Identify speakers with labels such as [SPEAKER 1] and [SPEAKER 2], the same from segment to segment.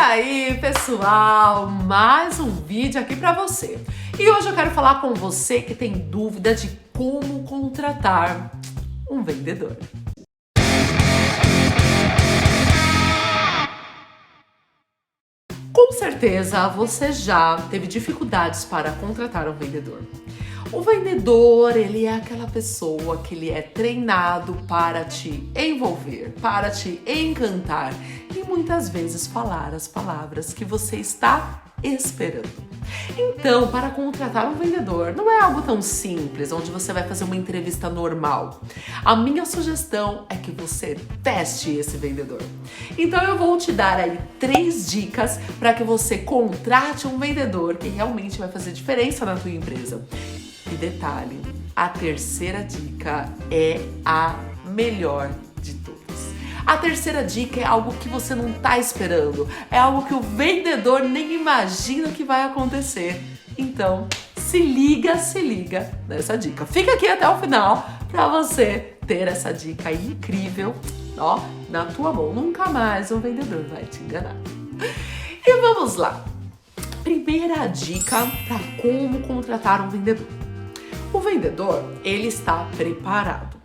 [SPEAKER 1] aí, pessoal, mais um vídeo aqui para você. E hoje eu quero falar com você que tem dúvida de como contratar um vendedor. Com certeza você já teve dificuldades para contratar um vendedor. O vendedor, ele é aquela pessoa que ele é treinado para te envolver, para te encantar e muitas vezes falar as palavras que você está esperando. Então, para contratar um vendedor, não é algo tão simples, onde você vai fazer uma entrevista normal. A minha sugestão é que você teste esse vendedor. Então, eu vou te dar aí 3 dicas para que você contrate um vendedor que realmente vai fazer diferença na tua empresa. E detalhe, a terceira dica é a melhor de todas. A terceira dica é algo que você não está esperando, é algo que o vendedor nem imagina que vai acontecer. Então, se liga nessa dica. Fica aqui até o final para você ter essa dica incrível, ó, na tua mão. Nunca mais um vendedor vai te enganar. E vamos lá. Primeira dica para como contratar um vendedor. O vendedor, ele está preparado.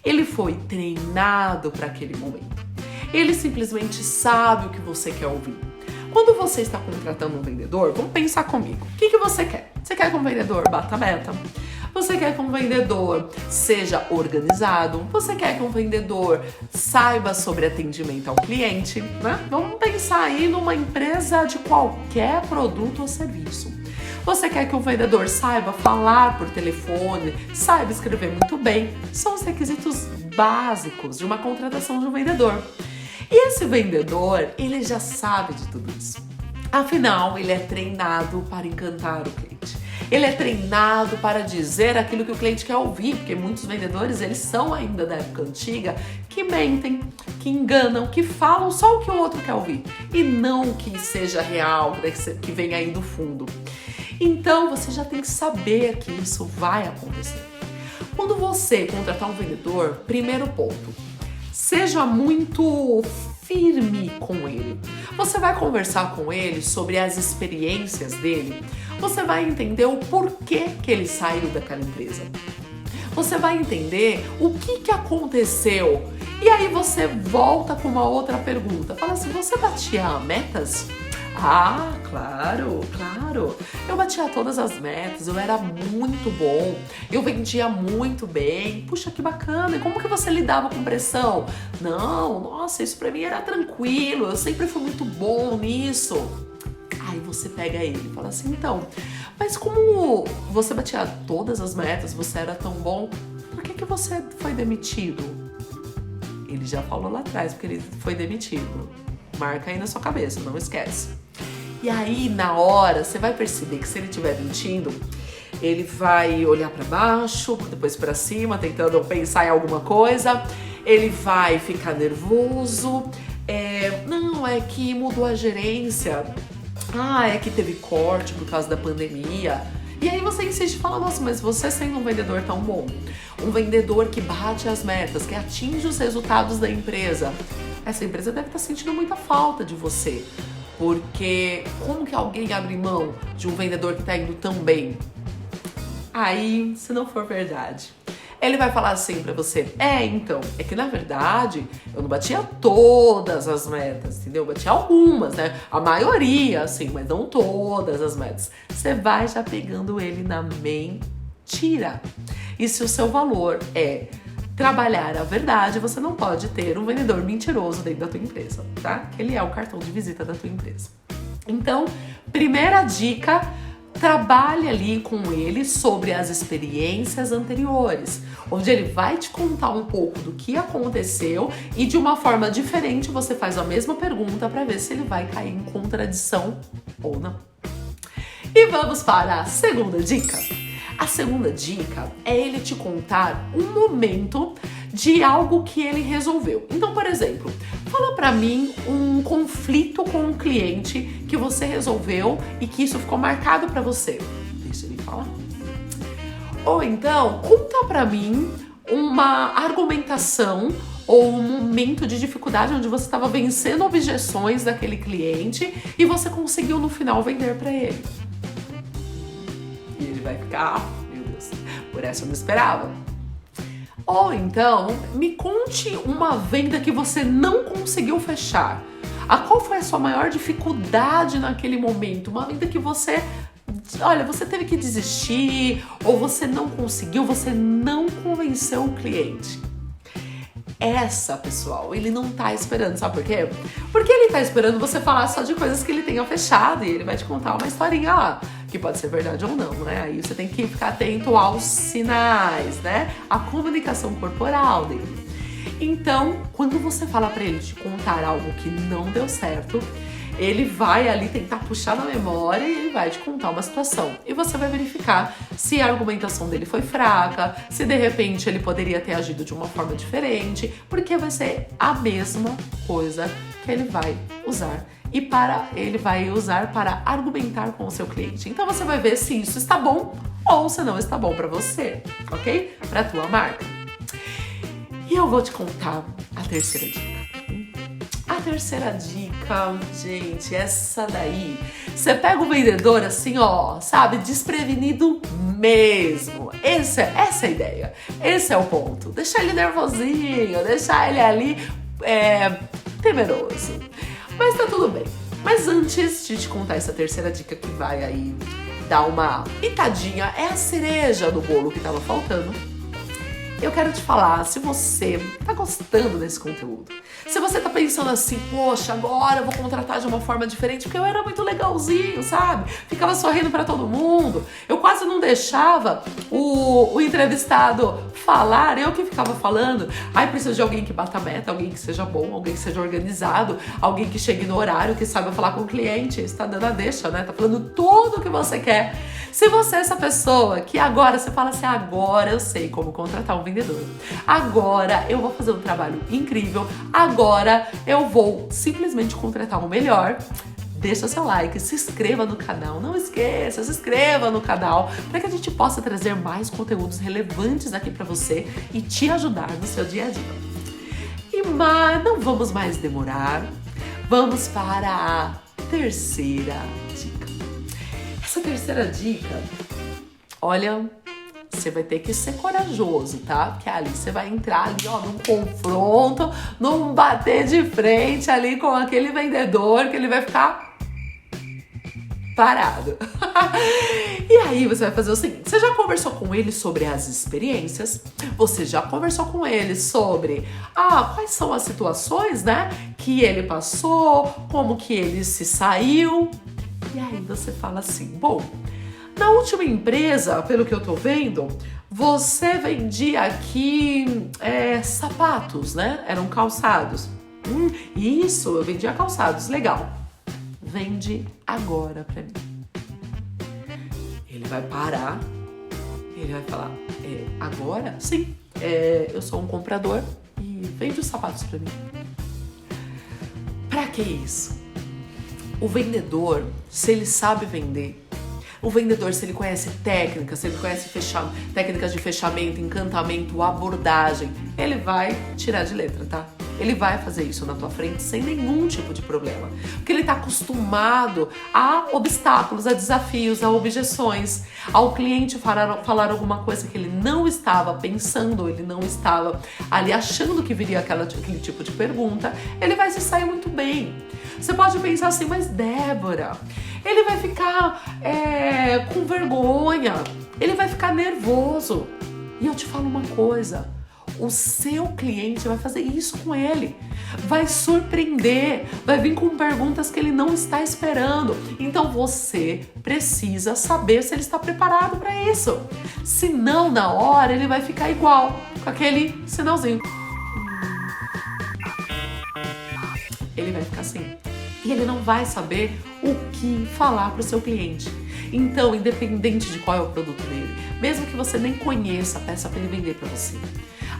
[SPEAKER 1] Ele foi treinado para aquele momento. Ele simplesmente sabe o que você quer ouvir. Quando você está contratando um vendedor, vamos pensar comigo. O que você quer? Você quer que um vendedor bata a meta? Você quer que um vendedor seja organizado? Você quer que um vendedor saiba sobre atendimento ao cliente, né? Vamos pensar aí numa empresa de qualquer produto ou serviço. Você quer que o vendedor saiba falar por telefone, saiba escrever muito bem. São os requisitos básicos de uma contratação de um vendedor. E esse vendedor, ele já sabe de tudo isso. Afinal, ele é treinado para encantar o cliente. Ele é treinado para dizer aquilo que o cliente quer ouvir, porque muitos vendedores, eles são ainda da época antiga, que mentem, que enganam, que falam só o que o outro quer ouvir e não o que seja real, que vem aí do fundo. Então, você já tem que saber que isso vai acontecer. Quando você contratar um vendedor, primeiro ponto, seja muito firme com ele. Você vai conversar com ele sobre as experiências dele. Você vai entender o porquê que ele saiu daquela empresa. Você vai entender o que aconteceu. E aí você volta com uma outra pergunta. Fala assim, você batia metas? Ah, claro. Eu batia todas as metas, eu era muito bom, eu vendia muito bem. Puxa, que bacana. E como que você lidava com pressão? Não, nossa, isso pra mim era tranquilo, eu sempre fui muito bom nisso. Aí você pega ele e fala assim, então, mas como você batia todas as metas, você era tão bom, por que você foi demitido? Ele já falou lá atrás, porque ele foi demitido. Marca aí na sua cabeça, não esquece. E aí, na hora, você vai perceber que se ele estiver mentindo, ele vai olhar para baixo, depois para cima, tentando pensar em alguma coisa. Ele vai ficar nervoso. Não, é que mudou a gerência. Ah, é que teve corte por causa da pandemia. E aí você insiste e fala, nossa, mas você sendo um vendedor tão bom, um vendedor que bate as metas, que atinge os resultados da empresa, essa empresa deve estar sentindo muita falta de você. Porque como que alguém abre mão de um vendedor que está indo tão bem? Aí, se não for verdade, ele vai falar assim pra você, então, é que na verdade eu não batia todas as metas, entendeu? Eu batia algumas, né? A maioria, assim, mas não todas as metas. Você vai já pegando ele na mentira. E se o seu valor é trabalhar a verdade, você não pode ter um vendedor mentiroso dentro da tua empresa, tá? Ele é o cartão de visita da tua empresa. Então, primeira dica, trabalhe ali com ele sobre as experiências anteriores, onde ele vai te contar um pouco do que aconteceu e de uma forma diferente você faz a mesma pergunta para ver se ele vai cair em contradição ou não. E vamos para a segunda dica. A segunda dica é ele te contar um momento de algo que ele resolveu. Então, por exemplo, fala pra mim um conflito com um cliente que você resolveu e que isso ficou marcado pra você. Deixa ele falar. Ou então, conta pra mim uma argumentação ou um momento de dificuldade onde você estava vencendo objeções daquele cliente e você conseguiu no final vender para ele. E ele vai ficar, meu Deus, por essa eu não esperava. Ou então, me conte uma venda que você não conseguiu fechar. Qual foi a sua maior dificuldade naquele momento? Uma venda que você teve que desistir, ou você não conseguiu, você não convenceu o cliente. Essa, pessoal, ele não tá esperando, sabe por quê? Porque ele tá esperando você falar só de coisas que ele tenha fechado e ele vai te contar uma historinha lá, que pode ser verdade ou não, né? Aí você tem que ficar atento aos sinais, né? A comunicação corporal dele. Então, quando você fala pra ele te contar algo que não deu certo, ele vai ali tentar puxar na memória e ele vai te contar uma situação. E você vai verificar se a argumentação dele foi fraca, se de repente ele poderia ter agido de uma forma diferente, porque vai ser a mesma coisa que ele vai usar. Ele vai usar para argumentar com o seu cliente. Então você vai ver se isso está bom ou se não está bom para você, ok? Para a tua marca. E eu vou te contar a terceira dica. A terceira dica, gente, essa daí, você pega o vendedor assim, ó, sabe, desprevenido mesmo. Essa é a ideia, esse é o ponto. Deixar ele nervosinho, deixar ele ali temeroso. Mas tá tudo bem. Mas antes de te contar essa terceira dica que vai aí dar uma pitadinha, é a cereja do bolo que tava faltando. Eu quero te falar, se você tá gostando desse conteúdo, se você tá pensando assim, poxa, agora eu vou contratar de uma forma diferente, porque eu era muito legalzinho, sabe? Ficava sorrindo pra todo mundo, eu quase não deixava o entrevistado falar, eu que ficava falando. Ai, preciso de alguém que bata meta, alguém que seja bom, alguém que seja organizado, alguém que chegue no horário, que saiba falar com o cliente, está dando a deixa, né? Tá falando tudo o que você quer. Se você é essa pessoa que agora você fala assim, agora eu sei como contratar um vendedor, agora eu vou fazer um trabalho incrível, agora eu vou simplesmente contratar o melhor, deixa seu like, se inscreva no canal, não esqueça, se inscreva no canal para que a gente possa trazer mais conteúdos relevantes aqui para você e te ajudar no seu dia a dia. Mas não vamos mais demorar, vamos para a terceira dica. Essa terceira dica, olha, você vai ter que ser corajoso, tá? Porque ali você vai entrar ali, ó, num confronto, num bater de frente ali com aquele vendedor que ele vai ficar parado. E aí você vai fazer o seguinte, você já conversou com ele sobre as experiências, você já conversou com ele sobre quais são as situações, né, que ele passou, como que ele se saiu. E aí você fala assim, bom, na última empresa, pelo que eu tô vendo, você vendia aqui sapatos, né? Eram calçados. Isso, eu vendia calçados, legal. Vende agora pra mim. Ele vai parar, ele vai falar, agora? Sim, eu sou um comprador e vende os sapatos pra mim. Pra que isso? O vendedor, se ele sabe vender, o vendedor, se ele conhece técnicas, se ele conhece técnicas de fechamento, encantamento, abordagem, ele vai tirar de letra, tá? Ele vai fazer isso na tua frente sem nenhum tipo de problema. Porque ele tá acostumado a obstáculos, a desafios, a objeções, ao cliente falar alguma coisa que ele não estava pensando, ele não estava ali achando que viria aquele tipo de pergunta, ele vai se sair muito bem. Você pode pensar assim, mas Débora, ele vai ficar com vergonha, ele vai ficar nervoso. E eu te falo uma coisa, o seu cliente vai fazer isso com ele, vai surpreender, vai vir com perguntas que ele não está esperando. Então você precisa saber se ele está preparado para isso. Se não, na hora ele vai ficar igual, com aquele sinalzinho. Ele vai ficar assim. E ele não vai saber o que falar para o seu cliente. Então, independente de qual é o produto dele, mesmo que você nem conheça, peça para ele vender para você.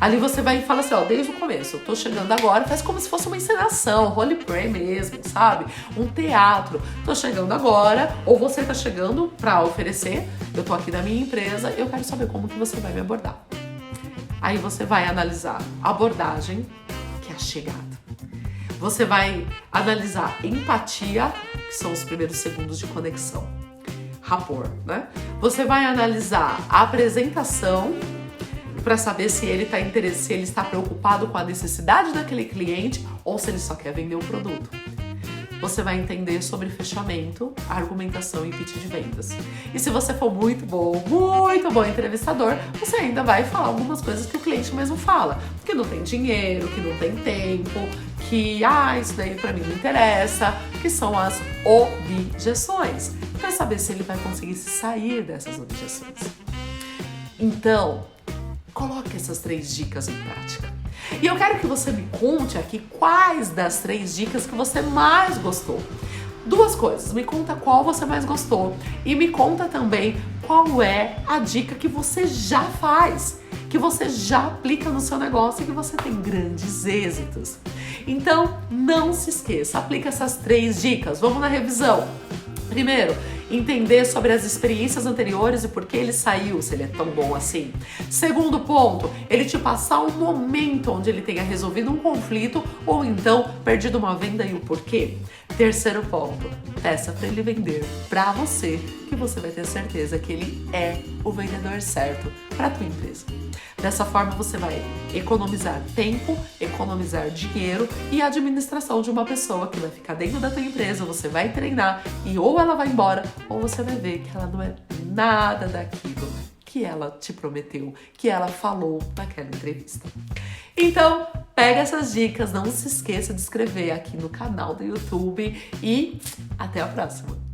[SPEAKER 1] Ali você vai e fala assim, ó, desde o começo, eu tô chegando agora, faz como se fosse uma encenação, roleplay mesmo, sabe? Um teatro. Tô chegando agora, ou você tá chegando para oferecer, eu tô aqui na minha empresa, eu quero saber como que você vai me abordar. Aí você vai analisar a abordagem, que é a chegada. Você vai analisar empatia, que são os primeiros segundos de conexão. Rapport, né? Você vai analisar a apresentação para saber se ele está preocupado com a necessidade daquele cliente ou se ele só quer vender um produto. Você vai entender sobre fechamento, argumentação e pitch de vendas. E se você for muito bom entrevistador, você ainda vai falar algumas coisas que o cliente mesmo fala. Que não tem dinheiro, que não tem tempo, que isso daí pra mim não interessa, que são as objeções. Para saber se ele vai conseguir se sair dessas objeções. Então, coloque essas 3 dicas em prática. E eu quero que você me conte aqui quais das 3 dicas que você mais gostou. 2 coisas, me conta qual você mais gostou e me conta também qual é a dica que você já faz, que você já aplica no seu negócio e que você tem grandes êxitos. Então, não se esqueça, aplica essas 3 dicas. Vamos na revisão. Primeiro, entender sobre as experiências anteriores e por que ele saiu, se ele é tão bom assim. Segundo ponto, ele te passar um momento onde ele tenha resolvido um conflito ou então perdido uma venda e o porquê. Terceiro ponto, peça para ele vender para você, que você vai ter certeza que ele é o vendedor certo para a tua empresa. Dessa forma você vai economizar tempo, economizar dinheiro e a administração de uma pessoa que vai ficar dentro da tua empresa, você vai treinar e ou ela vai embora ou você vai ver que ela não é nada daquilo que ela te prometeu, que ela falou naquela entrevista. Então, pega essas dicas, não se esqueça de inscrever aqui no canal do YouTube e até a próxima!